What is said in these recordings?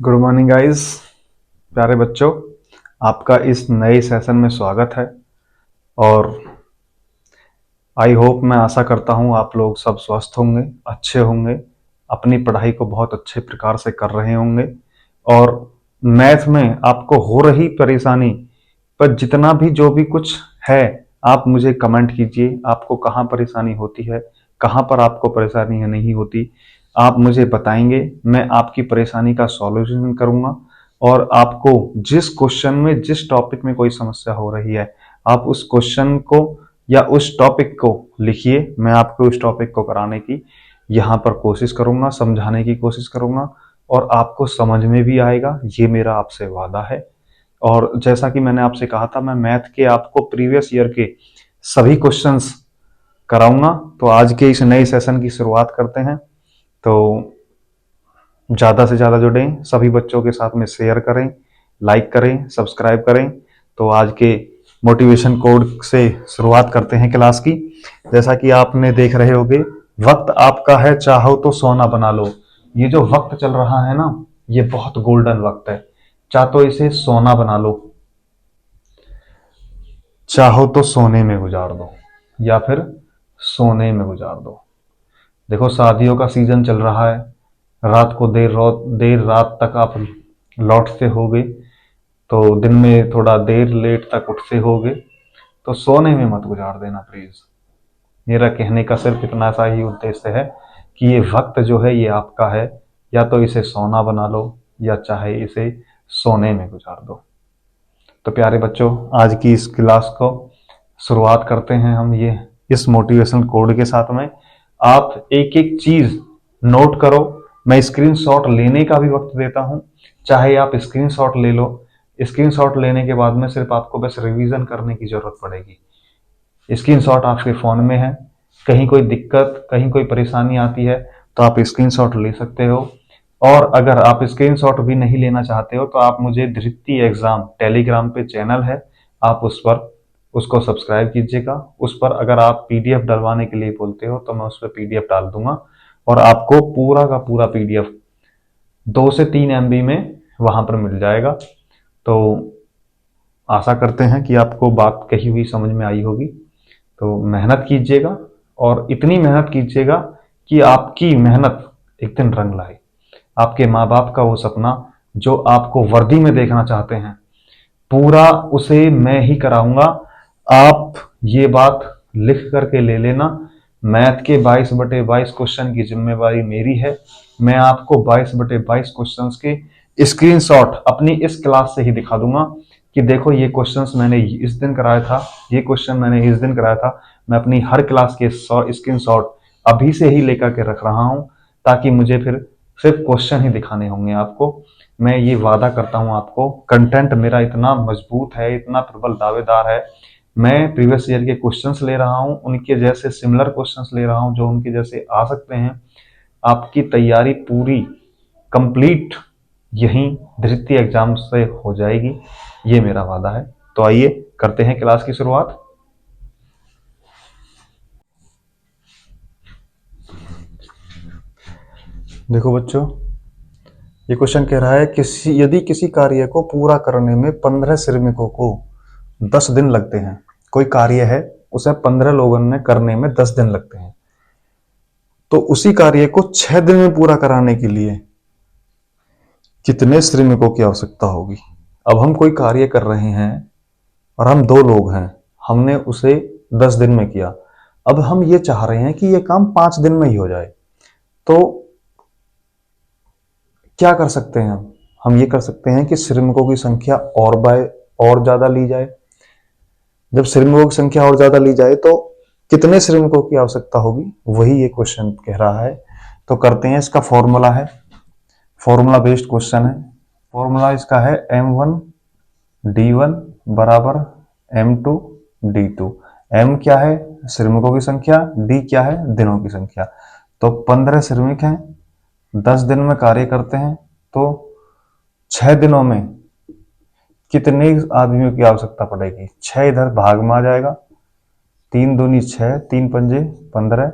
Good morning guys, प्यारे बच्चों। आपका इस नए सेशन में स्वागत है। और आई होप, मैं आशा करता हूँ आप लोग सब स्वस्थ होंगे, अच्छे होंगे, अपनी पढ़ाई को बहुत अच्छे प्रकार से कर रहे होंगे। और मैथ में आपको हो रही परेशानी पर जितना भी जो भी कुछ है, आप मुझे कमेंट कीजिए। आपको कहाँ परेशानी होती है, कहाँ पर आपको परेशानी है नहीं होती, आप मुझे बताएंगे। मैं आपकी परेशानी का सॉल्यूशन करूंगा। और आपको जिस क्वेश्चन में, जिस टॉपिक में कोई समस्या हो रही है, आप उस क्वेश्चन को या उस टॉपिक को लिखिए। मैं आपको उस टॉपिक को कराने की यहाँ पर कोशिश करूंगा, समझाने की कोशिश करूंगा, और आपको समझ में भी आएगा, ये मेरा आपसे वादा है। और जैसा कि मैंने आपसे कहा था, मैं मैथ के आपको प्रीवियस ईयर के सभी क्वेश्चंस कराऊंगा। तो आज के इस नए सेशन की शुरुआत करते हैं। तो ज़्यादा से ज़्यादा जुड़ें, सभी बच्चों के साथ में शेयर करें, लाइक करें, सब्सक्राइब करें। तो आज के मोटिवेशन कोड से शुरुआत करते हैं क्लास की। जैसा कि आपने देख रहे होंगे, वक्त आपका है, चाहो तो सोना बना लो। ये जो वक्त चल रहा है ना, ये बहुत गोल्डन वक्त है। चाहे तो इसे सोना बना लो, चाहो तो सोने में गुजार दो, या फिर सोने में गुजार दो। देखो, शादियों का सीजन चल रहा है। रात को देर रात तक आप लौटते होगे, तो दिन में थोड़ा देर लेट तक उठते होगे। तो सोने में मत गुजार देना प्लीज। मेरा कहने का सिर्फ इतना सा ही उद्देश्य है कि ये वक्त जो है ये आपका है। या तो इसे सोना बना लो, या चाहे इसे सोने में गुजार दो। तो प्यारे बच्चों, आज की इस क्लास को शुरुआत करते हैं हम ये इस मोटिवेशन कोड के साथ में। आप एक एक चीज नोट करो। मैं स्क्रीनशॉट लेने का भी वक्त देता हूं, चाहे आप स्क्रीनशॉट ले लो। स्क्रीनशॉट लेने के बाद में सिर्फ आपको बस रिवीजन करने की जरूरत पड़ेगी। स्क्रीनशॉट आपके फोन में है, कहीं कोई दिक्कत, कहीं कोई परेशानी आती है तो आप स्क्रीनशॉट ले सकते हो। और अगर आप स्क्रीनशॉट भी नहीं लेना चाहते हो तो आप मुझे धृति एग्जाम टेलीग्राम पे चैनल है, आप उस पर उसको सब्सक्राइब कीजिएगा। उस पर अगर आप पीडीएफ डलवाने के लिए बोलते हो तो मैं उस पर पीडीएफ डाल दूंगा, और आपको पूरा का पूरा पीडीएफ 2 से 3 MB में वहां पर मिल जाएगा। तो आशा करते हैं कि आपको बात कही हुई समझ में आई होगी। तो मेहनत कीजिएगा, और इतनी मेहनत कीजिएगा कि आपकी मेहनत एक दिन रंग लाए। आपके माँ बाप का वो सपना जो आपको वर्दी में देखना चाहते हैं, पूरा उसे मैं ही कराऊंगा। आप ये बात लिख करके ले लेना। मैथ के 22/22 क्वेश्चन की जिम्मेवारी मेरी है। मैं आपको 22/22 क्वेश्चंस के स्क्रीनशॉट अपनी इस क्लास से ही दिखा दूंगा कि देखो, ये क्वेश्चंस मैंने इस दिन कराया था, ये क्वेश्चन मैंने इस दिन कराया था। मैं अपनी हर क्लास के स्क्रीनशॉट अभी से ही लेकर के रख रहा हूं, ताकि मुझे फिर सिर्फ क्वेश्चन ही दिखाने होंगे आपको। मैं ये वादा करता हूं आपको, कंटेंट मेरा इतना मजबूत है, इतना प्रबल दावेदार है। मैं प्रीवियस ईयर के क्वेश्चंस ले रहा हूं, उनके जैसे सिमिलर क्वेश्चंस ले रहा हूं जो उनके जैसे आ सकते हैं। आपकी तैयारी पूरी कंप्लीट यहीं धृति एग्जाम से हो जाएगी, ये मेरा वादा है। तो आइए करते हैं क्लास की शुरुआत। देखो बच्चों, ये क्वेश्चन कह रहा है, यदि किसी कार्य को पूरा करने में 15 श्रमिकों को 10 दिन लगते हैं। कोई कार्य है, उसे 15 लोगों ने करने में 10 दिन लगते हैं, तो उसी कार्य को 6 दिन में पूरा कराने के लिए कितने श्रमिकों की आवश्यकता होगी। अब हम कोई कार्य कर रहे हैं और हम 2 लोग हैं, हमने उसे 10 दिन में किया। अब हम ये चाह रहे हैं कि ये काम 5 दिन में ही हो जाए। तो क्या कर सकते हैं हम ये कर सकते हैं कि श्रमिकों की संख्या और ज्यादा ली जाए। जब श्रमिकों की संख्या और ज्यादा ली जाए तो कितने श्रमिकों की आवश्यकता होगी, वही ये क्वेश्चन कह रहा है। तो करते हैं, इसका फॉर्मूला है, फॉर्मूला बेस्ड क्वेश्चन है। फॉर्मूला इसका है M1D1 बराबर M2D2। M क्या है, श्रमिकों की संख्या, D क्या है, दिनों की संख्या। तो 15 श्रमिक हैं, 10 दिन में कार्य करते हैं, तो 6 दिनों में कितने आदमियों की आवश्यकता पड़ेगी। 6 इधर भाग में आ जाएगा, 3 दूनी 6, 3 पंजे 15,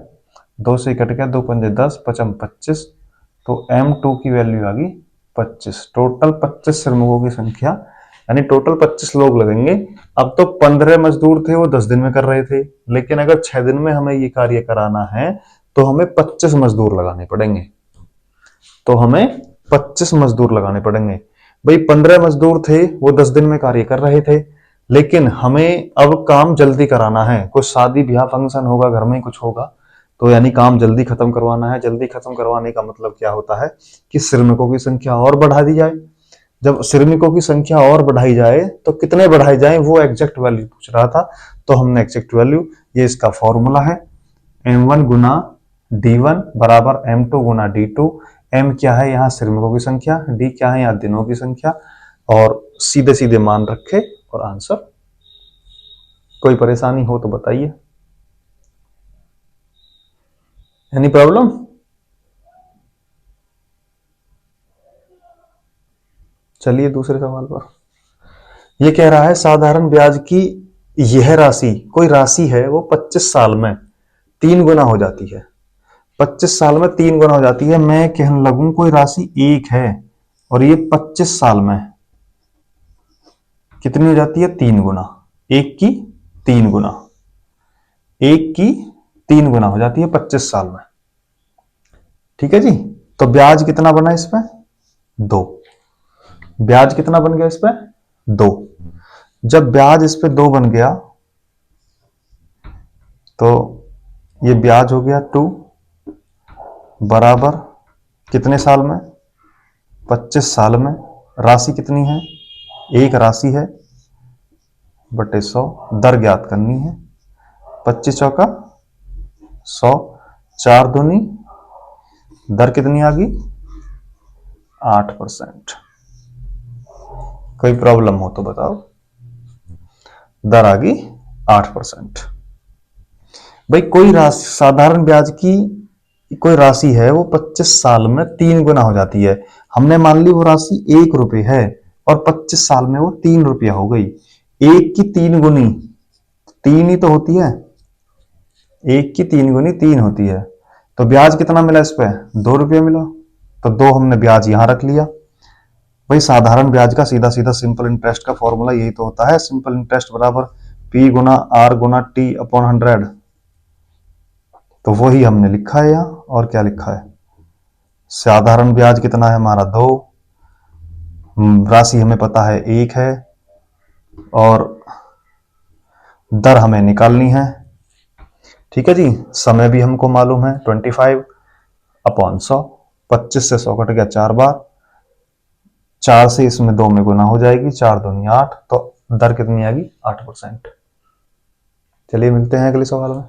2 से कट गया, 2 पंजे 10, 5 25। तो M2 की वैल्यू आ गई 25, टोटल 25 श्रमिकों की संख्या, यानी टोटल 25 लोग लगेंगे। अब तो 15 मजदूर थे, वो 10 दिन में कर रहे थे, लेकिन अगर 6 दिन में हमें ये कार्य कराना है तो हमें 25 मजदूर लगाने पड़ेंगे। तो हमें 25 मजदूर लगाने पड़ेंगे। भाई 15 मजदूर थे, वो 10 दिन में कार्य कर रहे थे, लेकिन हमें अब काम जल्दी कराना है। कुछ शादी ब्याह फंक्शन होगा, घर में कुछ होगा, तो यानी काम जल्दी खत्म करवाना है। जल्दी खत्म करवाने का मतलब क्या होता है कि श्रमिकों की संख्या और बढ़ा दी जाए। जब श्रमिकों की संख्या और बढ़ाई जाए तो कितने बढ़ाई जाए, वो एग्जैक्ट वैल्यू पूछ रहा था, तो हमने एग्जैक्ट वैल्यू, ये इसका फॉर्मूला है, m1 गुना d1 बराबर m2 गुना d2। m क्या है यहाँ श्रमिकों की संख्या, d क्या है यहाँ दिनों की संख्या, और सीधे सीधे मान रखे और आंसर। कोई परेशानी हो तो बताइए, एनी प्रॉब्लम? चलिए दूसरे सवाल पर। ये कह रहा है साधारण ब्याज की यह राशि, कोई राशि है वो 25 साल में 3 गुना हो जाती है। 25 साल में 3 गुना हो जाती है। मैं कहने लगूं कोई राशि एक है और ये 25 साल में कितनी हो जाती है, 3 गुना। एक की 3 गुना, एक की 3 गुना हो जाती है 25 साल में। ठीक है जी। तो ब्याज कितना बना इस पे, 2। ब्याज कितना बन गया इस पे, 2। जब ब्याज इस पे 2 बन गया तो ये ब्याज हो गया 2 बराबर कितने साल में, 25 साल में। राशि कितनी है, एक राशि है, बटे 100, दर ज्ञात करनी है। 25 चौका 100, 4 दूनी, दर कितनी आ गई, 8%। कोई प्रॉब्लम हो तो बताओ, दर आ गई 8%। भाई कोई राशि, साधारण ब्याज की कोई राशि है वो 25 साल में 3 गुना हो जाती है। हमने मान ली वो राशि 1 रुपए है और 25 साल में वो 3 रुपया हो गई। एक की 3 गुनी 3 ही तो होती है, एक की 3 गुनी 3 होती है। तो ब्याज कितना मिला इस पे, 2 रुपया मिला, तो 2 हमने ब्याज यहां रख लिया। भाई साधारण ब्याज का सीधा सीधा सिंपल इंटरेस्ट का फॉर्मूला यही तो होता है, सिंपल इंटरेस्ट बराबर P गुना R गुना T अपॉन 100। तो वही हमने लिखा है यहां, और क्या लिखा है, साधारण ब्याज कितना है हमारा 2, राशि हमें पता है 1 है, और दर हमें निकालनी है। ठीक है जी। समय भी हमको मालूम है 25 अपॉन 100, 25 से 100 कट गया 4 बार, 4 से इसमें 2 में गुना हो जाएगी, 4 दूनी 8, तो दर कितनी आएगी, 8%। चलिए मिलते हैं अगले सवाल में।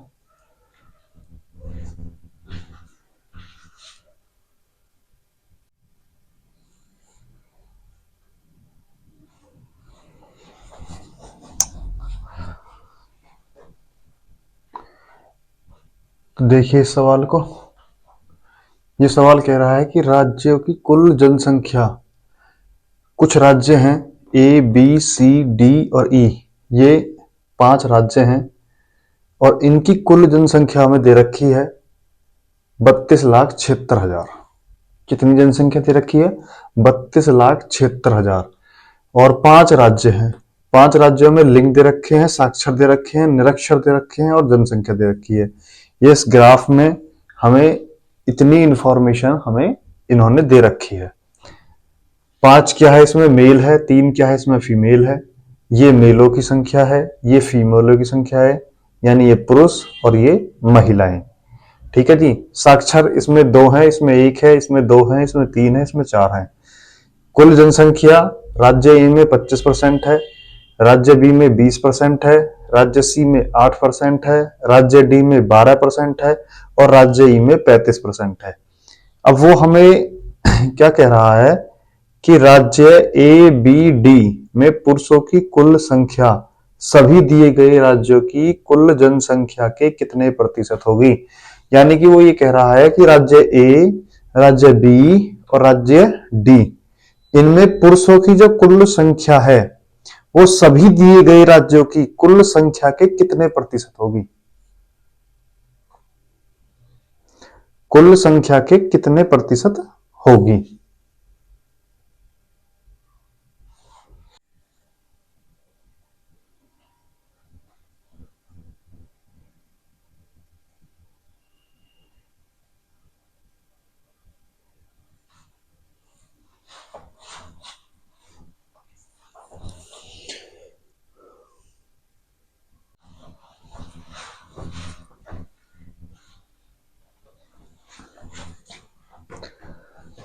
तो देखिए इस सवाल को, ये सवाल कह रहा है कि राज्यों की कुल जनसंख्या, कुछ राज्य हैं A, B, C, D और E, ये 5 राज्य हैं, और इनकी कुल जनसंख्या में दे रखी है 32,76,000। कितनी जनसंख्या दे रखी है, 32,76,000। और 5 राज्य हैं, 5 राज्यों में लिंग दे रखे हैं, साक्षर दे रखे हैं, निरक्षर दे रखे हैं और जनसंख्या दे रखी है। ये इस ग्राफ में हमें इतनी इंफॉर्मेशन हमें इन्होंने दे रखी है। 5 क्या है इसमें मेल है, 3 क्या है इसमें फीमेल है। ये मेलों की संख्या है, ये फीमेलों की संख्या है, यानी ये पुरुष और ये महिलाएं। ठीक है जी। साक्षर इसमें 2 है, इसमें 1 है, इसमें 2 है, इसमें 3 है, इसमें 4 है। कुल जनसंख्या राज्य ए में 25% है, राज्य बी में 20% है, राज्य सी में 8% है, राज्य डी में 12% है और राज्य ई में 35% है। अब वो हमें क्या कह रहा है कि राज्य ए बी डी में पुरुषों की कुल संख्या सभी दिए गए राज्यों की कुल जनसंख्या के कितने प्रतिशत होगी। यानी कि वो ये कह रहा है कि राज्य ए, राज्य बी और राज्य डी, इनमें पुरुषों की जो कुल संख्या है वो सभी दिए गए राज्यों की कुल संख्या के कितने प्रतिशत होगी, कुल संख्या के कितने प्रतिशत होगी।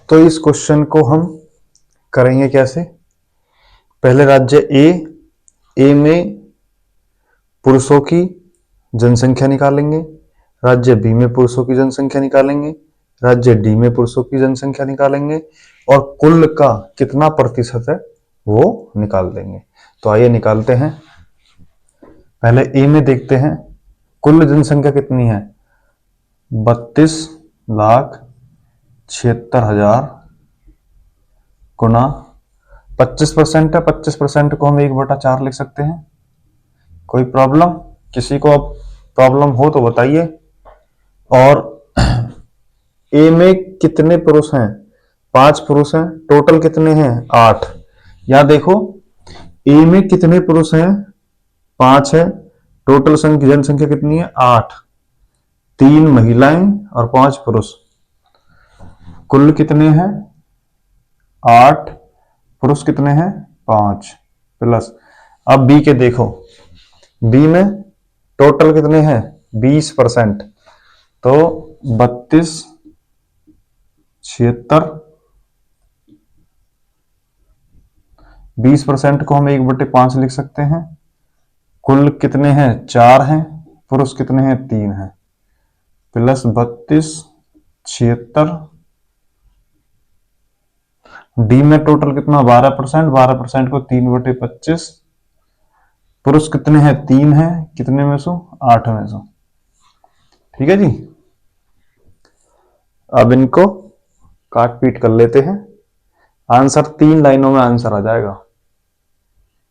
तो इस क्वेश्चन को हम करेंगे कैसे? पहले राज्य ए में पुरुषों की जनसंख्या निकालेंगे, राज्य बी में पुरुषों की जनसंख्या निकालेंगे, राज्य डी में पुरुषों की जनसंख्या निकालेंगे और कुल का कितना प्रतिशत है वो निकाल देंगे। तो आइए निकालते हैं। पहले ए में देखते हैं कुल जनसंख्या कितनी है, 32,76,000 गुना 25% है। 25% को हम 1/4 लिख सकते हैं। कोई प्रॉब्लम? किसी को अब प्रॉब्लम हो तो बताइए। और ए में कितने पुरुष हैं? 5 पुरुष हैं। टोटल कितने हैं? 8। यहां देखो ए में कितने पुरुष हैं? 5 है। टोटल जनसंख्या कितनी है? 8। 3 महिलाएं और 5 पुरुष, कुल कितने हैं? 8। पुरुष कितने हैं? 5 प्लस। अब बी के देखो, बी में टोटल कितने हैं? 20%। तो 32, 76, 20% को हम 1/5 लिख सकते हैं। कुल कितने हैं? 4 हैं। पुरुष कितने हैं? 3 हैं। प्लस 32, 76। डी में टोटल कितना? 12%। 12% को 3/25। पुरुष कितने हैं? 3 हैं। कितने में सो? 8 में सो। ठीक है जी। अब इनको काट पीट कर लेते हैं। आंसर 3 लाइनों में आंसर आ जाएगा।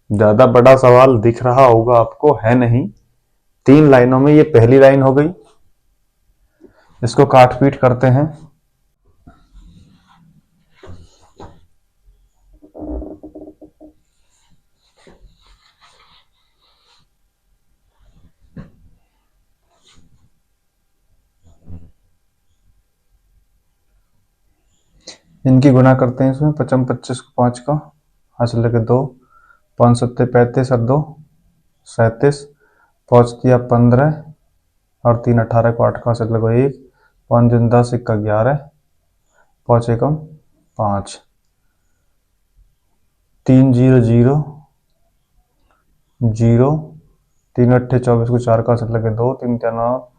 ज्यादा बड़ा सवाल दिख रहा होगा आपको, है नहीं। 3 लाइनों में, ये पहली लाइन हो गई। इसको काट पीट करते हैं। इनकी गुना करते हैं इसमें। 55 25 को 5 का हासिल लगे 2, 5 7 35 और 2 37, 5 दिया 15 और 3 18 को 8 का हासिल लगे 1, 5 दूनी 10 1 का 11, 5 एकम 5, 3 0 0 0, 3 8 24 को 4 का हासिल लगे 2, 3 3 9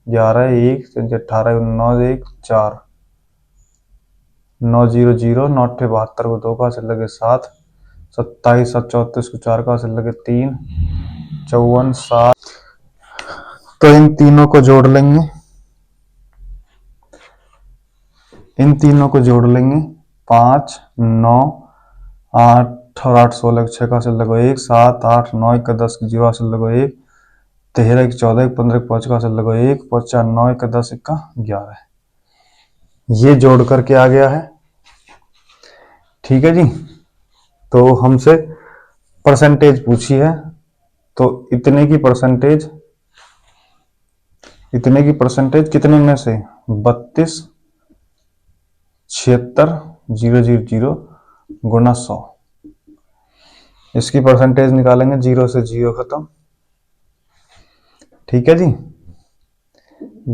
11 1 3 18 9 1 4, 9 0 0, 9 8 72 को 2 का हासिल लगे 7, 27 7 34 को 4 का हासिल लगे 3, 54 7। तो इन तीनों को जोड़ लेंगे। इन तीनों को जोड़ लेंगे। 5 9 8 और 8 16 6 का हासिल लगे 1, 7 8 9 1 10 0 हासिल लगे 1, 13 1 14 1 15 5 का हासिल लगे 1, 5 4 9 1 10 1 का 11। ये जोड़ करके आ गया है। ठीक है जी। तो हमसे परसेंटेज पूछी है, तो इतने की परसेंटेज कितने में से? 32 76 0 0 0 गुना 100। इसकी परसेंटेज निकालेंगे। 0 से 0 खत्म। ठीक है जी।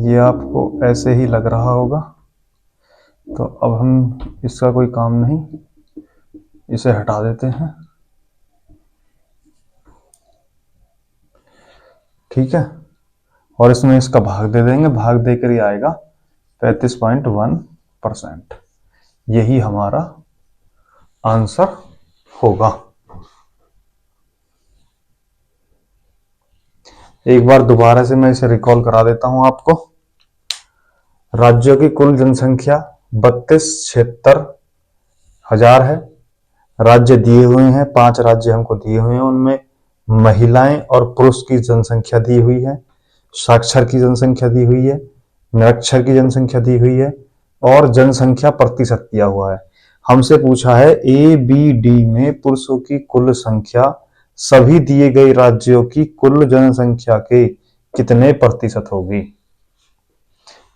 ये आपको ऐसे ही लग रहा होगा। तो अब हम इसका कोई काम नहीं, इसे हटा देते हैं। ठीक है। और इसमें इसका भाग दे देंगे। भाग देकर ही आएगा 35.1%। यही हमारा आंसर होगा। एक बार दोबारा से मैं इसे रिकॉल करा देता हूं आपको। राज्यों की कुल जनसंख्या 32,76,000 है। राज्य दिए हुए हैं, 5 राज्य हमको दिए हुए हैं। उनमें महिलाएं और पुरुष की जनसंख्या दी हुई है, साक्षर की जनसंख्या दी हुई है, निरक्षर की जनसंख्या दी हुई है और जनसंख्या प्रतिशत दिया हुआ है। हमसे पूछा है ए बी डी में पुरुषों की कुल संख्या सभी दिए गए राज्यों की कुल जनसंख्या के कितने प्रतिशत होगी।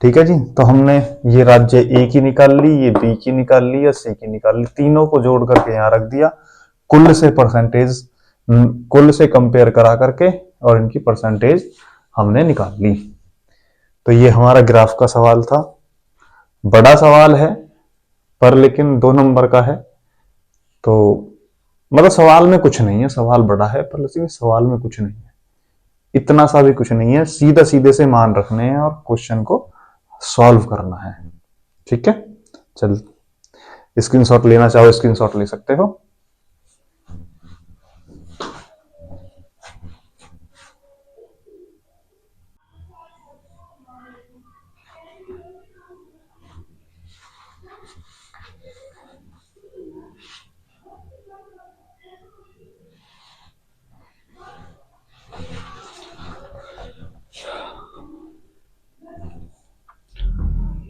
ठीक है जी। तो हमने ये राज्य ए की निकाल ली, ये बी की निकाल ली या सी की निकाल ली। तीनों को जोड़ करके यहां रख दिया। कुल से परसेंटेज, कुल से कंपेयर करा करके और इनकी परसेंटेज हमने निकाल ली। तो ये हमारा ग्राफ का सवाल था। बड़ा सवाल है, पर लेकिन 2 नंबर का है, तो मतलब सवाल में कुछ नहीं है, सवाल बड़ा है पर लेकिन सवाल में कुछ नहीं है, इतना सा भी कुछ नहीं है, सीधा सीधे से मान रखने हैं और क्वेश्चन को सॉल्व करना है। ठीक है, चल स्क्रीनशॉट लेना चाहो स्क्रीनशॉट ले सकते हो।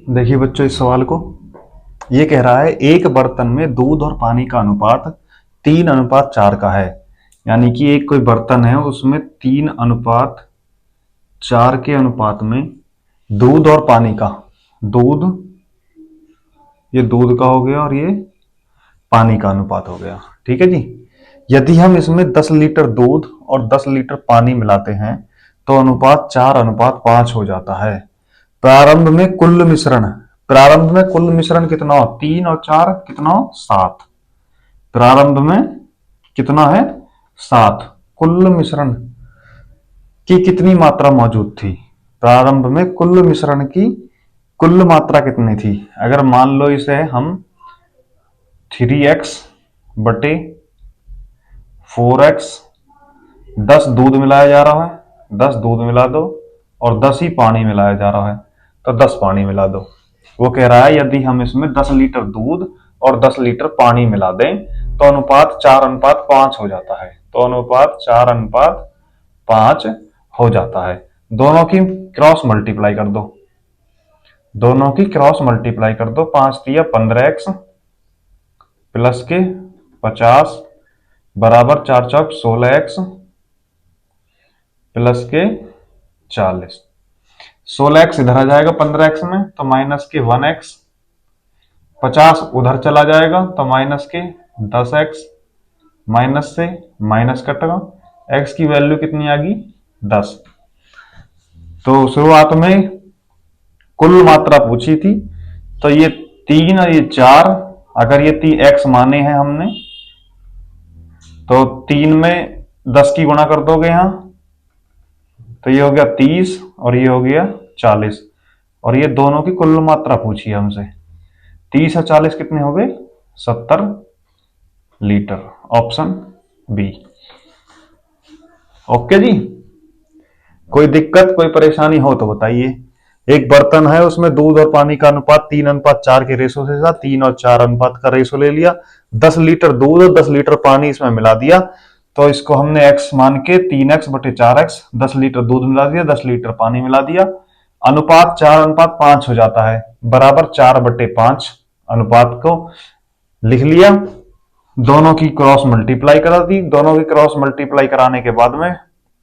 देखिए बच्चों इस सवाल को, ये कह रहा है एक बर्तन में दूध और पानी का अनुपात 3:4 का है। यानी कि एक कोई बर्तन है उसमें 3:4 के अनुपात में दूध और पानी का, दूध, ये दूध का हो गया और ये पानी का अनुपात हो गया। ठीक है जी, यदि हम इसमें 10 लीटर दूध और 10 लीटर पानी मिलाते हैं तो अनुपात 4:5 हो जाता है। प्रारंभ में कुल मिश्रण, प्रारंभ में कुल मिश्रण कितना हो, 3 और 4 कितना हो, 7। प्रारंभ में कितना है, 7। कुल मिश्रण की कितनी मात्रा मौजूद थी, प्रारंभ में कुल मिश्रण की कुल मात्रा कितनी थी। अगर मान लो इसे हम 3x बटे 4x, 10 दूध मिलाया जा रहा है, 10 दूध मिला दो और 10 ही पानी मिलाया जा रहा है, तो 10 पानी मिला दो। वो कह रहा है यदि हम इसमें 10 लीटर दूध और 10 लीटर पानी मिला दें तो अनुपात 4:5 हो जाता है, तो अनुपात 4:5 हो जाता है। दोनों की क्रॉस मल्टीप्लाई कर दो, दोनों की क्रॉस मल्टीप्लाई कर दो, 5 दिया 15x प्लस के 50 बराबर 4 चौक 16x प्लस के 40। 16x इधर आ जाएगा 15x में तो माइनस के 1x, 50 उधर चला जाएगा तो माइनस के 10x, माइनस से माइनस कटेगा, x की वैल्यू कितनी आ गई 10। तो शुरुआत में कुल मात्रा पूछी थी, तो ये 3 और ये 4, अगर ये 3x माने हैं हमने तो 3 में 10 की गुणा कर दोगे यहां, तो ये हो गया 30 और ये हो गया 40, और ये दोनों की कुल मात्रा पूछी है हमसे। 30 और 40 कितने हो गए, 70 लीटर, ऑप्शन बी। ओके जी, कोई दिक्कत कोई परेशानी हो तो बताइए। एक बर्तन है उसमें दूध और पानी का अनुपात 3:4 के रेशो से था, 3 और 4 अनुपात का रेशो ले लिया, 10 लीटर दूध और 10 लीटर पानी इसमें मिला दिया, तो इसको हमने x मान के 3x बटे 4x, 10 लीटर दूध मिला दिया 10 लीटर पानी मिला दिया, अनुपात 4:5 हो जाता है, बराबर 4/5 अनुपात को लिख लिया। दोनों की क्रॉस मल्टीप्लाई करा दी, दोनों की क्रॉस मल्टीप्लाई कराने के बाद में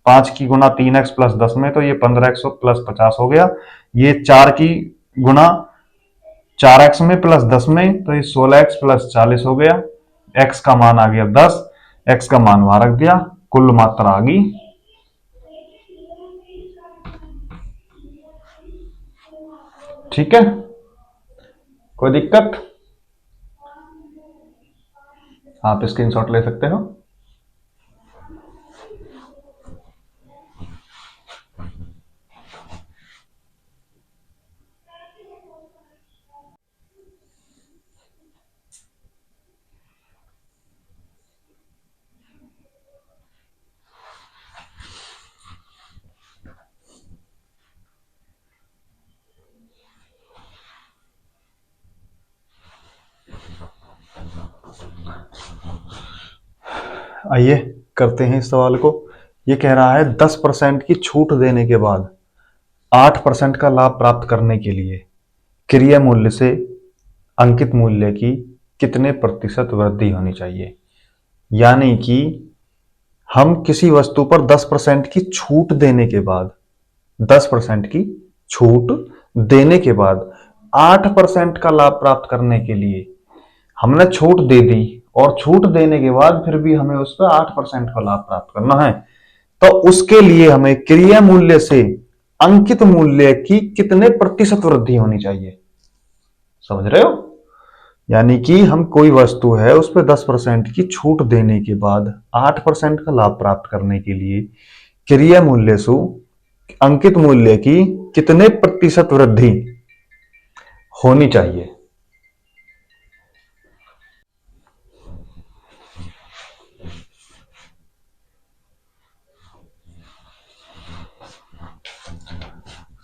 5 की गुना 3x प्लस 10 में तो ये 15x प्लस 50 हो गया, ये 4 की गुना 4x में प्लस 10 में तो ये 16x प्लस 40 हो गया, x का मान आ गया 10, x का मान वहां रख दिया, कुल मात्रा आ गई। ठीक है, कोई दिक्कत, आप स्क्रीनशॉट ले सकते हो। आइए करते हैं इस सवाल को। ये कह रहा है 10% की छूट देने के बाद 8% का लाभ प्राप्त करने के लिए क्रिया मूल्य से अंकित मूल्य की कितने प्रतिशत वृद्धि होनी चाहिए। यानी कि हम किसी वस्तु पर 10% की छूट देने के बाद, 10% की छूट देने के बाद 8% का लाभ प्राप्त करने के लिए हमने छूट दे दी, और छूट देने के बाद फिर भी हमें उस पर 8% का लाभ प्राप्त करना है, तो उसके लिए हमें क्रिया मूल्य से अंकित मूल्य की कितने प्रतिशत वृद्धि होनी चाहिए। समझ रहे हो, यानी कि हम कोई वस्तु है उस पर 10% की छूट देने के बाद 8% का लाभ प्राप्त करने के लिए क्रय मूल्य से अंकित मूल्य की कितने प्रतिशत वृद्धि होनी चाहिए।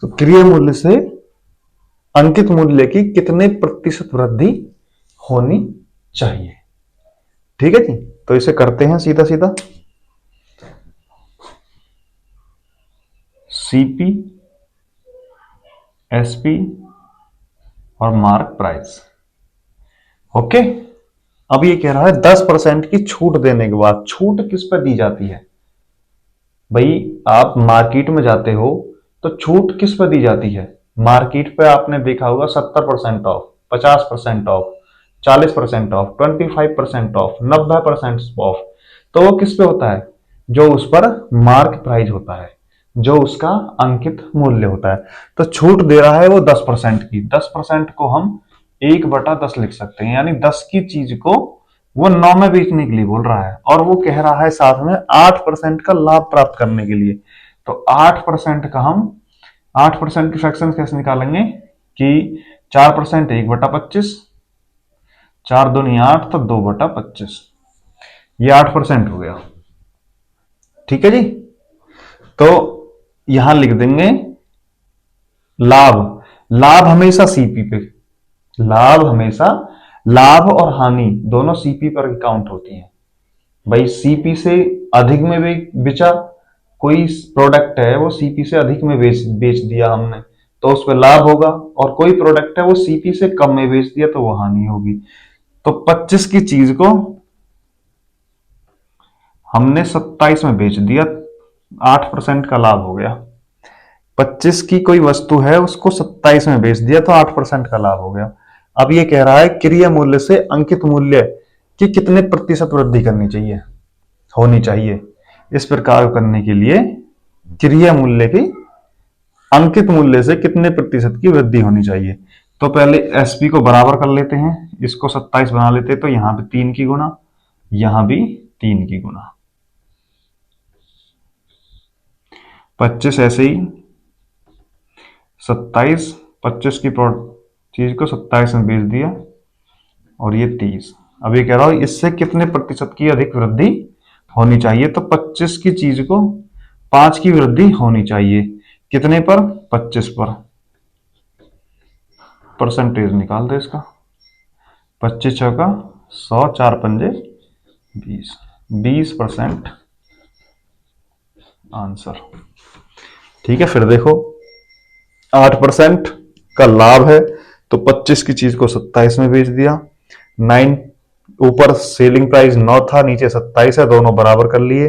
तो क्रय मूल्य से अंकित मूल्य की कितने प्रतिशत वृद्धि होनी चाहिए। ठीक है जी, तो इसे करते हैं सीधा सीधा। सीपी, एसपी और मार्क प्राइस। ओके, अब ये कह रहा है 10% की छूट देने के बाद, छूट किस पर दी जाती है भाई? आप मार्केट में जाते हो तो छूट किस पर दी जाती है? मार्केट पे आपने देखा होगा 70% of, 50% of, 40% of, 25% of, 90% of. तो वो किस पे होता है? जो उस पर मार्क प्राइस होता है, जो उसका अंकित मूल्य होता है। तो छूट दे रहा है वो 10% की। 10% को हम 1/10 लिख सकते हैं, यानी 10 की चीज को वो 9 में बेचने के लिए बोल रहा है, और वो कह रहा है साथ में 8% का लाभ प्राप्त करने के लिए। तो 8% का हम 8% की फ्रैक्शन कैसे निकालेंगे कि 4% 1/25, 4 दूनी 8, तो 2/25, ये 8% हो गया। ठीक है जी, तो यहां लिख देंगे लाभ। लाभ हमेशा सीपी पे, लाभ हमेशा, लाभ और हानि दोनों सीपी पर काउंट होती है भाई। सीपी से अधिक में बेचा, कोई प्रोडक्ट है वो सीपी से अधिक में बेच दिया हमने, तो उस पर लाभ होगा। और कोई प्रोडक्ट है वो सीपी से कम में बेच दिया तो वो हानि होगी। तो 25 की चीज को हमने 27 में बेच दिया, 8% का लाभ हो गया। 25 की कोई वस्तु है उसको 27 में बेच दिया तो 8% का लाभ हो गया। अब ये कह रहा है क्रय मूल्य से अंकित मूल्य की कितने प्रतिशत वृद्धि करनी चाहिए, होनी चाहिए। इस प्रकार करने के लिए क्रय मूल्य की अंकित मूल्य से कितने प्रतिशत की वृद्धि होनी चाहिए। तो पहले एसपी को बराबर कर लेते हैं, इसको 27 बना लेते हैं, तो यहां भी 3 की गुना, यहां भी 3 की गुना, 25 ऐसे ही 27, 25 की चीज को 27 में बेच दिया, और ये 30। अब ये कह रहा हूं इससे कितने प्रतिशत की अधिक वृद्धि होनी चाहिए। तो 25 की चीज को 5 की वृद्धि होनी चाहिए, कितने पर? 25 पर। परसेंटेज निकाल दे इसका, 25 चौका 100, 4 पंजे 20, 20% आंसर। ठीक है, फिर देखो 8% का लाभ है तो 25 की चीज को 27 में बेच दिया। 9, ऊपर सेलिंग प्राइस 9 था, नीचे 27 है, दोनों बराबर कर लिए।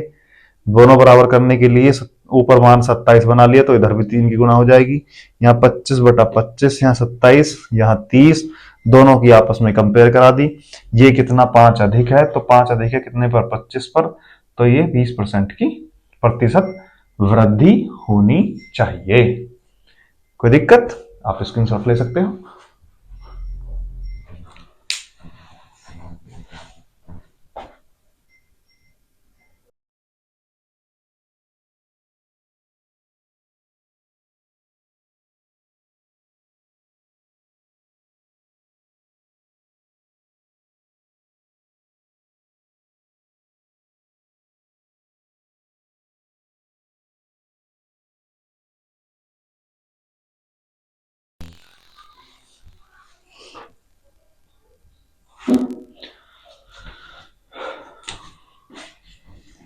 दोनों बराबर करने के लिए ऊपर मान 27 बना लिया, तो इधर भी 3 की गुना हो जाएगी। यहाँ 25/25, यहाँ 27, यहाँ 30, दोनों की आपस में कंपेयर करा दी। ये कितना? 5 अधिक है, तो 5 अधिक है कितने पर? 25 पर। तो ये 20% की प्रतिशत वृद्धि होनी चाहिए। कोई दिक्कत? आप स्क्रीनशॉट ले सकते हो।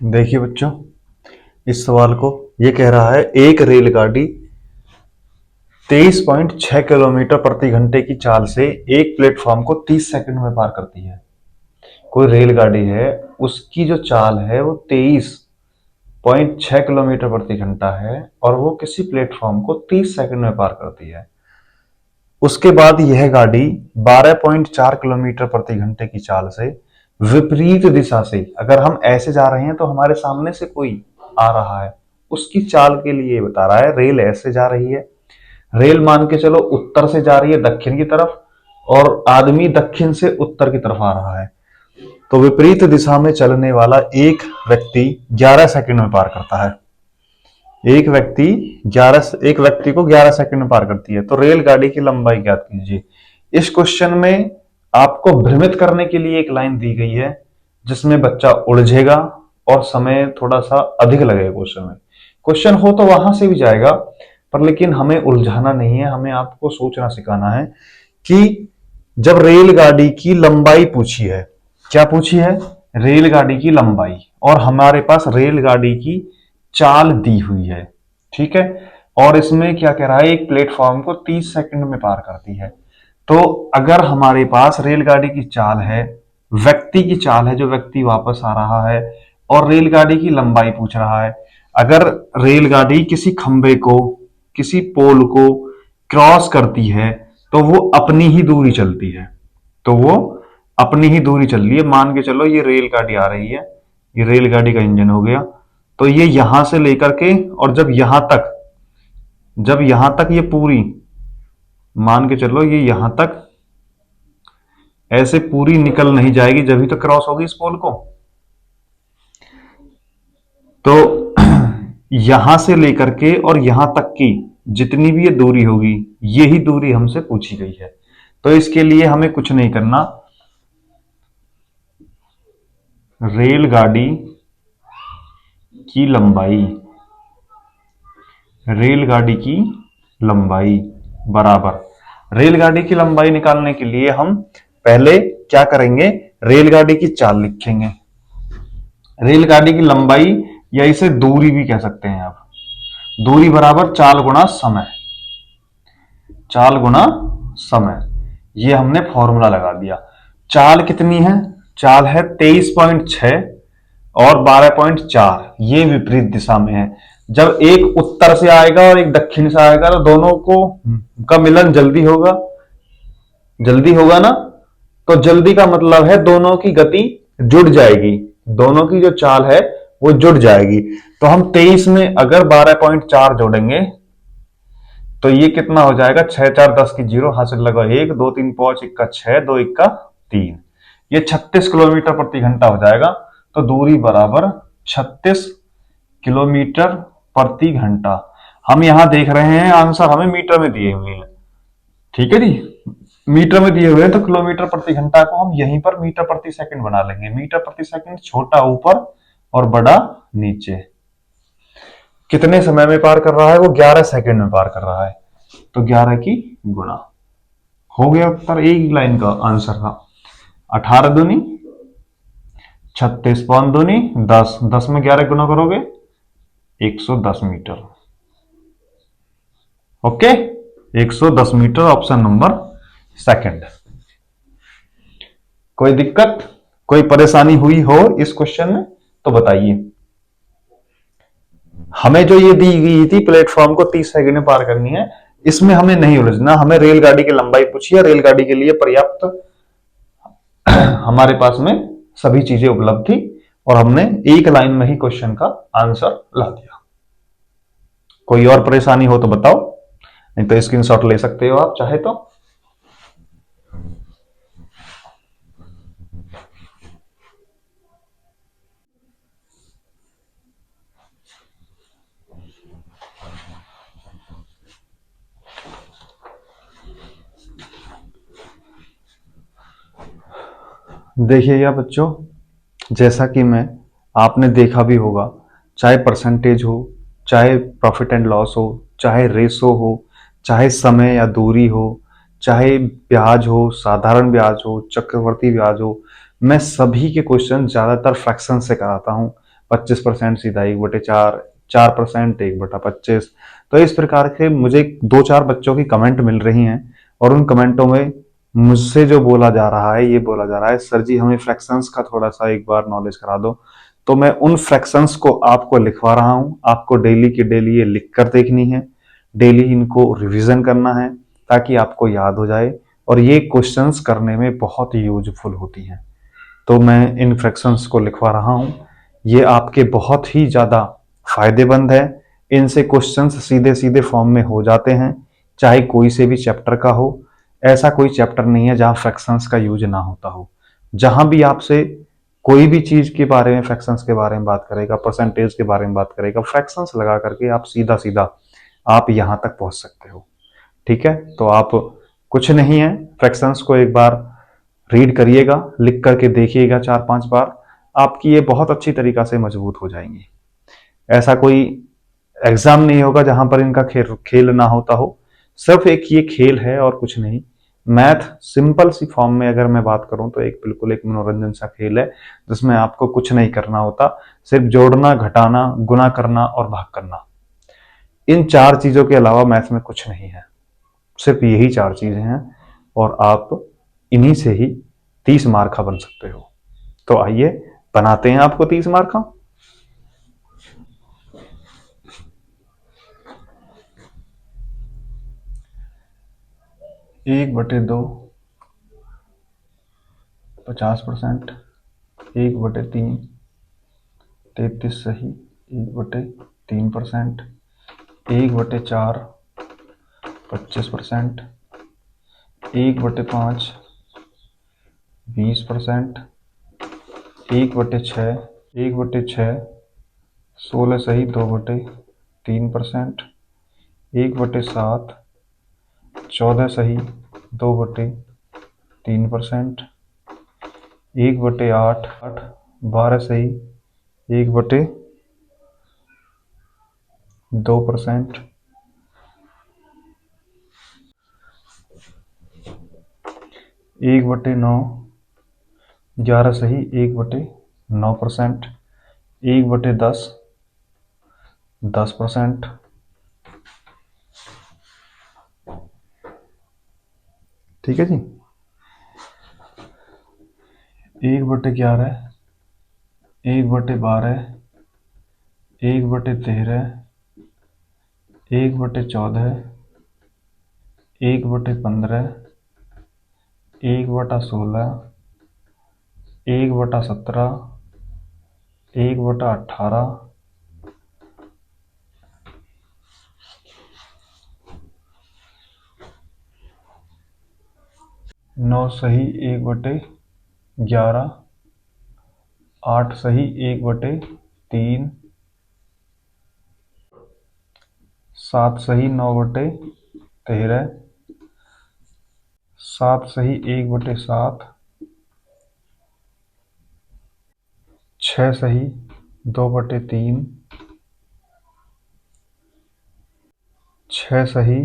देखिए बच्चों, इस सवाल को ये कह रहा है एक रेलगाड़ी 23.6 किलोमीटर प्रति घंटे की चाल से एक प्लेटफॉर्म को 30 सेकंड में पार करती है। कोई रेलगाड़ी है, उसकी जो चाल है वो 23.6 किलोमीटर प्रति घंटा है, और वो किसी प्लेटफॉर्म को 30 सेकंड में पार करती है। उसके बाद यह गाड़ी 12.4 किलोमीटर प्रति घंटे की चाल से विपरीत दिशा से, अगर हम ऐसे जा रहे हैं तो हमारे सामने से कोई आ रहा है, उसकी चाल के लिए बता रहा है। रेल ऐसे जा रही है, रेल मान के चलो उत्तर से जा रही है दक्षिण की तरफ, और आदमी दक्षिण से उत्तर की तरफ आ रहा है। तो विपरीत दिशा में चलने वाला एक व्यक्ति 11 सेकंड में पार करता है। एक व्यक्ति को 11 सेकंड में पार करती है। तो रेलगाड़ी की लंबाई ज्ञात कीजिए। इस क्वेश्चन में आपको भ्रमित करने के लिए एक लाइन दी गई है जिसमें बच्चा उलझेगा और समय थोड़ा सा अधिक लगेगा क्वेश्चन में। क्वेश्चन हो तो वहां से भी जाएगा, पर लेकिन हमें उलझाना नहीं है, हमें आपको सोचना सिखाना है कि जब रेलगाड़ी की लंबाई पूछी है, क्या पूछी है? रेलगाड़ी की लंबाई, और हमारे पास रेलगाड़ी की चाल दी हुई है, ठीक है। और इसमें क्या कह रहा है? एक प्लेटफॉर्म को 30 सेकंड में पार करती है। तो अगर हमारे पास रेलगाड़ी की चाल है, व्यक्ति की चाल है, जो व्यक्ति वापस आ रहा है, और रेलगाड़ी की लंबाई पूछ रहा है, अगर रेलगाड़ी किसी खंबे को, किसी पोल को क्रॉस करती है तो वो अपनी ही दूरी चलती है। तो वो अपनी ही दूरी चल रही है। मान के चलो ये रेलगाड़ी आ रही है, ये रेलगाड़ी का इंजन हो गया, तो ये यहां से लेकर के, और जब यहां तक ये पूरी, मान के चलो ये यहां तक ऐसे पूरी निकल नहीं जाएगी, जब भी तो क्रॉस होगी इस पोल को। तो यहां से लेकर के और यहां तक की जितनी भी ये दूरी होगी, यही दूरी हमसे पूछी गई है। तो इसके लिए हमें कुछ नहीं करना, रेलगाड़ी की लंबाई बराबर, रेलगाड़ी की लंबाई निकालने के लिए हम पहले क्या करेंगे? रेलगाड़ी की चाल लिखेंगे। रेलगाड़ी की लंबाई, या इसे दूरी भी कह सकते हैं आप, दूरी बराबर चाल गुणा समय। ये हमने फॉर्मूला लगा दिया। चाल कितनी है? चाल है 23.6 और 12.4, ये विपरीत दिशा में है। जब एक उत्तर से आएगा और एक दक्षिण से आएगा तो दोनों का मिलन जल्दी होगा ना। तो जल्दी का मतलब है दोनों की गति जुड़ जाएगी, दोनों की जो चाल है वो जुड़ जाएगी। तो हम 23 में अगर 12.4 जोड़ेंगे तो ये कितना हो जाएगा? 6 4 10 की 0, हासिल लगा 1 2 3 5 1 6 2 1 3, ये 36 किलोमीटर प्रति घंटा हो जाएगा। तो दूरी बराबर 36 किलोमीटर प्रति घंटा। हम यहां देख रहे हैं आंसर हमें मीटर में दिए हुए हैं, ठीक है जी, मीटर में दिए हुए हैं। तो किलोमीटर प्रति घंटा को हम यहीं पर मीटर प्रति सेकंड बना लेंगे। मीटर प्रति सेकंड छोटा ऊपर और बड़ा नीचे। कितने समय में पार कर रहा है? वो 11 सेकंड में पार कर रहा है। तो 11 की गुणा हो गया उत्तर, एक लाइन का आंसर था। 18 दूनी 36, 5 दूनी 10, 10 में 11 गुना करोगे 110 meter. Okay, 110 meter, option number second. कोई दिक्कत, कोई परेशानी हुई हो इस क्वेश्चन में तो बताइए। हमें जो ये दी गई थी प्लेटफॉर्म को 30 सेकंड में पार करनी है, इसमें हमें नहीं उलझना। हमें रेलगाड़ी की लंबाई पूछी है, रेलगाड़ी के लिए पर्याप्त हमारे पास में सभी चीजें उपलब्ध थी और हमने एक लाइन में ही क्वेश्चन का आंसर ला दिया। कोई और परेशानी हो तो बताओ, नहीं तो स्क्रीनशॉट ले सकते हो आप चाहे तो। देखिएगा बच्चों, जैसा कि आपने देखा भी होगा, चाहे परसेंटेज हो, चाहे प्रॉफिट एंड लॉस हो, चाहे रेशो हो, चाहे समय या दूरी हो, चाहे ब्याज हो, साधारण ब्याज हो, चक्रवर्ती ब्याज हो, मैं सभी के क्वेश्चन ज्यादातर फ्रैक्शन से कराता हूँ। 25% सीधा 1/4, 4% 1/25। तो इस प्रकार के मुझे 2-4 बच्चों की कमेंट मिल रही हैं और उन कमेंटों में मुझसे जो बोला जा रहा है, ये बोला जा रहा है सर जी हमें फ्रैक्शंस का थोड़ा सा एक बार नॉलेज करा दो। तो मैं उन फ्रैक्शंस को आपको लिखवा रहा हूं। आपको डेली की डेली ये लिख कर देखनी है, डेली इनको रिवीजन करना है ताकि आपको याद हो जाए, और ये क्वेश्चंस करने में बहुत ही यूजफुल होती हैं। तो मैं इन फ्रैक्शंस को लिखवा रहा हूं, ये आपके बहुत ही ज्यादा फायदेमंद है। इनसे क्वेश्चंस सीधे सीधे फॉर्म में हो जाते हैं, चाहे कोई से भी चैप्टर का हो। ऐसा कोई चैप्टर नहीं है जहां फ्रैक्शंस का यूज ना होता हो। जहां भी आपसे कोई भी चीज के बारे में, फ्रैक्शंस के बारे में बात करेगा, परसेंटेज के बारे में बात करेगा, फ्रैक्शंस लगा करके आप सीधा सीधा आप यहां तक पहुंच सकते हो। ठीक है, तो आप कुछ नहीं है, फ्रैक्शंस को एक बार रीड करिएगा, लिख करके देखिएगा 4-5 बार, आपकी ये बहुत अच्छी तरीका से मजबूत हो जाएंगी। ऐसा कोई एग्जाम नहीं होगा जहां पर इनका खेल खेल ना होता हो। सिर्फ एक ये खेल है और कुछ नहीं। मैथ सिंपल सी फॉर्म में अगर मैं बात करूं तो एक बिल्कुल एक मनोरंजन सा खेल है, जिसमें आपको कुछ नहीं करना होता, सिर्फ जोड़ना, घटाना, गुना करना और भाग करना। इन 4 चीजों के अलावा मैथ में कुछ नहीं है, सिर्फ यही 4 चीजें हैं, और आप इन्हीं से ही 30 मार्क का बन सकते हो। तो आइए बनाते हैं आपको 30 मार्क का। 1/2 50%, 1/3 33 सही, 1/3%, 1/4 25%, 1/5 20%, 1/6 1/6 16 सही, 2/3%, 1/7 14 सही, 2/3%, 1/8 12 सही, 1/2%, 1/9 11 सही, 1/9%, 1/10 10%, ठीक है जी। 1/11 1/12 1/13 1/14 1/15 1/16 1/17 1/18 9 सही, 1/11 8 सही, 1/3 7 सही, 9/13 7 सही, 1/7 6 सही, 2/3 6 सही,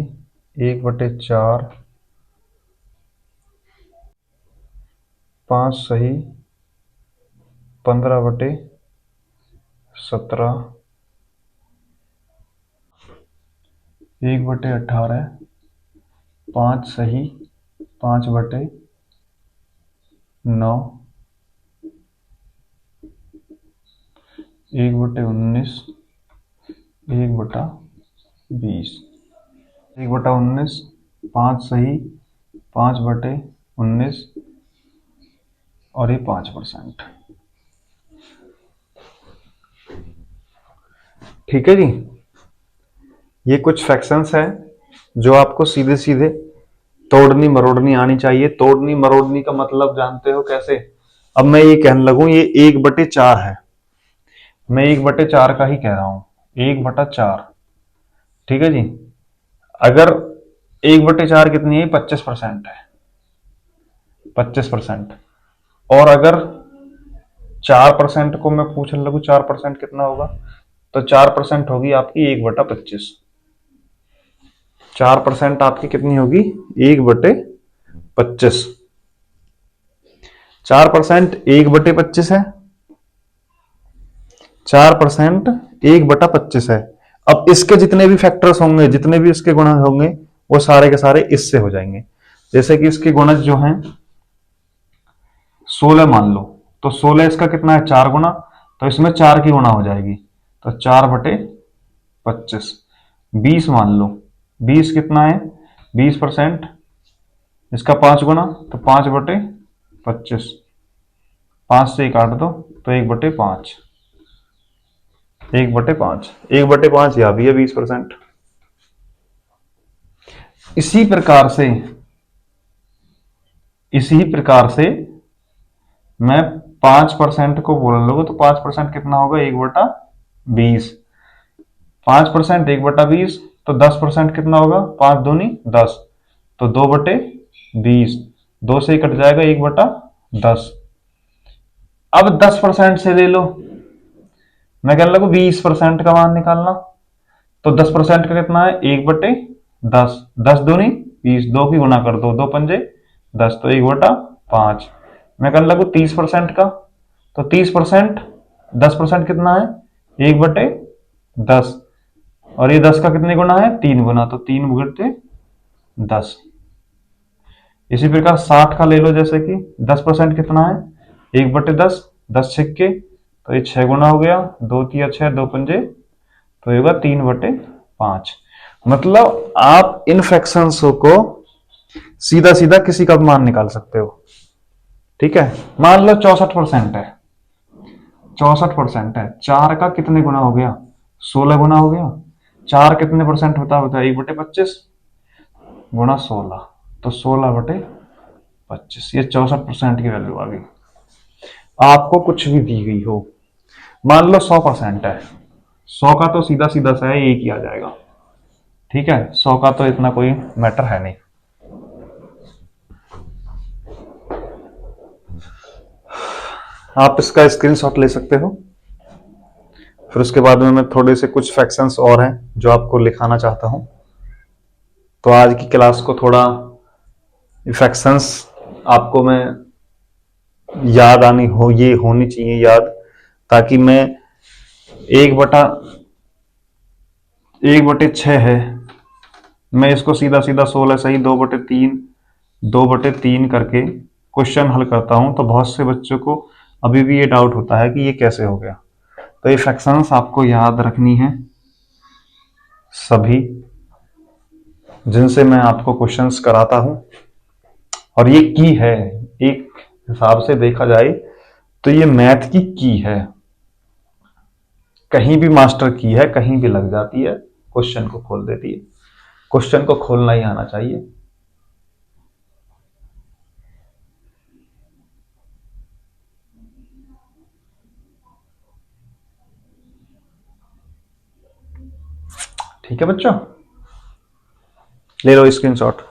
1/4 5 सही, 15/17 1/18 5 सही, 5/9 1/19 1/20 1/19 5 सही, 5/19 और ये 5%। ठीक है जी, ये कुछ फ्रैक्शंस हैं जो आपको सीधे सीधे तोड़नी मरोड़नी आनी चाहिए। तोड़नी मरोड़नी का मतलब जानते हो कैसे? अब मैं ये कहने लगूं ये 1/4 है, मैं 1/4 का ही कह रहा हूं, 1/4। ठीक है जी, अगर 1/4 कितनी है? 25% है, 25%। और अगर 4% को मैं पूछने लगूं 4% कितना होगा, तो 4% होगी आपकी 1/25। 4% आपकी कितनी होगी? 1/25। 4% 1/25 है, 4% 1/25 है। अब इसके जितने भी फैक्टर्स होंगे, जितने भी इसके गुणज होंगे, वो सारे के सारे इससे हो जाएंगे। जैसे कि इसके गुणज जो हैं 16 मान लो, तो 16 इसका कितना है? 4 गुना, तो इसमें 4 की गुणा हो जाएगी, तो 4/25। 20 मान लो, 20 कितना है? 20%, इसका 5 गुना, तो 5/25। 5 से ही काट दो तो 1/5, 1/5, 1/5 यह भी है 20%। इसी प्रकार से इसी प्रकार से मैं 5% को बोल लूंगा तो 5% कितना होगा, 1/20। 5% 1/20 तो 10% कितना होगा, 5 दूनी 10, तो 2/20। 2 से ही कट जाएगा 1/10। अब 10% से ले लो, मैं कहने लगू 20% का मान निकालना। तो 10% का कितना है, 1/10। 10 दूनी 20, 2 की गुना कर दो, 2 पंजे 10, तो 1/5। मैं कहने लगू 30% का, तो 30%, 10% कितना है, 1/10। और ये 10 का कितने गुना है, 3 गुना, तो 3 × 10। इसी प्रकार 60 का ले लो, जैसे कि 10% कितना है, 1/10, 10 छक्के, तो ये 6 गुना हो गया, 2 × 6, 2 पंजे, तो ये होगा 3/5। मतलब आप इन फ्रैक्शंस को सीधा सीधा किसी का भी मान निकाल सकते हो। ठीक है, मान लो 64% है, 64% है, 4 का कितने गुना हो गया, 16 गुना हो गया। 4 कितने परसेंट होता है, 1/25 गुणा 16, तो 16/25, ये 64% की वैल्यू आ गई। आपको कुछ भी दी गई हो, मान लो 100% है, 100 का तो सीधा सीधा सा है, एक ही आ जाएगा। ठीक है, 100 का तो इतना कोई मैटर है नहीं। आप इसका स्क्रीनशॉट ले सकते हो। फिर उसके बाद में मैं थोड़े से कुछ फ्रैक्शंस और हैं जो आपको लिखाना चाहता हूं। तो आज की क्लास को थोड़ा फ्रैक्शंस आपको मैं याद आनी हो, ये होनी चाहिए याद, ताकि मैं 1/6 है, मैं इसको सीधा सीधा 16 सही 2/3 करके क्वेश्चन हल करता हूं, तो बहुत से बच्चों को अभी भी ये डाउट होता है कि ये कैसे हो गया। तो ये फ्रैक्शंस आपको याद रखनी है सभी, जिनसे मैं आपको क्वेश्चंस कराता हूं। और ये की है, एक हिसाब से देखा जाए तो ये मैथ की है, कहीं भी मास्टर की है, कहीं भी लग जाती है, क्वेश्चन को खोल देती है। क्वेश्चन को खोलना ही आना चाहिए। ठीक है बच्चों, ले लो स्क्रीनशॉट।